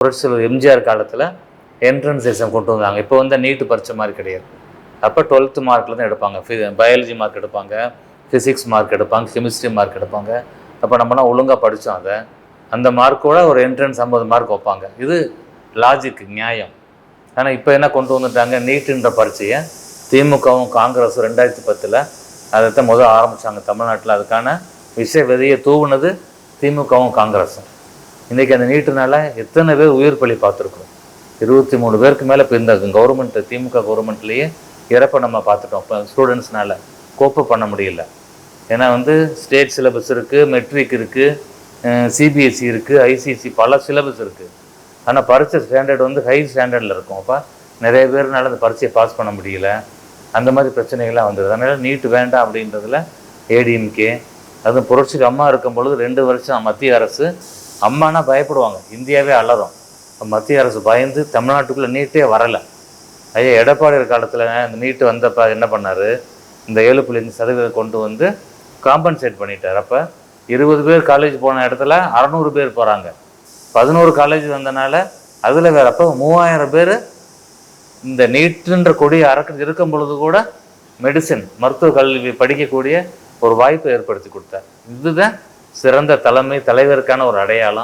புரட்சியாளர் எம்ஜிஆர் காலத்தில் entrance exam கொண்டு வந்தாங்க. இப்போ வந்து நீட்டு பரிச்சை மாதிரி கிடையாது. அப்போ 12th மார்க்கில் தான் எடுப்பாங்க. பயாலஜி மார்க் எடுப்பாங்க, ஃபிசிக்ஸ் மார்க் எடுப்பாங்க, கெமிஸ்ட்ரி மார்க் எடுப்பாங்க. அப்போ நம்மலாம் ஒழுங்காக படித்தோம். அதை அந்த மார்க்கோட ஒரு என்ட்ரன்ஸ் 50 மார்க் வைப்பாங்க. இது லாஜிக், நியாயம். ஆனால் இப்போ என்ன கொண்டு வந்துட்டாங்க, நீட்டுன்ற பரீட்சையை திமுகவும் காங்கிரஸும் 2010 அதைத்தான் முதல் ஆரம்பித்தாங்க தமிழ்நாட்டில். அதுக்கான விஷய விதையை தூவுனது திமுகவும் காங்கிரஸும். இன்றைக்கி அந்த நீட்டுனால எத்தனை பேர் உயிர் பலி பார்த்துருக்கோம். 23 பேருக்கு மேலே இப்போ இந்த கவர்மெண்ட், திமுக கவர்மெண்ட்லேயே இறப்பை நம்ம பார்த்துட்டோம். இப்போ ஸ்டூடெண்ட்ஸ்னால கோப்பு பண்ண முடியல. ஏன்னா வந்து ஸ்டேட் சிலபஸ் இருக்குது, மெட்ரிக் இருக்குது, சிபிஎஸ்சி இருக்குது, ஐசிசி, பல சிலபஸ் இருக்குது. ஆனால் பரீட்சை ஸ்டாண்டர்ட் வந்து ஹை ஸ்டாண்டர்டில் இருக்கும். அப்போ நிறைய பேர்னால அந்த பரீட்சையை பாஸ் பண்ண முடியல. அந்த மாதிரி பிரச்சனைகள்லாம் வந்துடுது. அதனால் நீட்டு வேண்டாம் அப்படின்றதுல ஏடிஎம்கே, அதுவும் புரட்சிக்கு அம்மா இருக்கும் பொழுது 2 வருஷம் மத்திய அரசு, அம்மானா பயப்படுவாங்க, இந்தியாவே அலறும். மத்திய அரசு பயந்து தமிழ்நாட்டுக்குள்ளே நீட்டே வரலை. ஐயா எடப்பாடி காலத்தில் இந்த நீட்டு வந்தப்போ என்ன பண்ணார், இந்த 7.5% கொண்டு வந்து காம்பன்சேட் பண்ணிட்டார். அப்போ 20 பேர் காலேஜ் போன இடத்துல 600 பேர் போகிறாங்க. 11 காலேஜ் வந்தனால அதில் வேறு. அப்போ 3000 பேர் இந்த நீட்டுன்ற கொடியை இருக்கும் பொழுது கூட மெடிசன், மருத்துவ கல்வி படிக்கக்கூடிய ஒரு வாய்ப்பை ஏற்படுத்தி கொடுத்தார். இதுதான் சிறந்த தலைவருக்கான ஒரு அடையாளம்.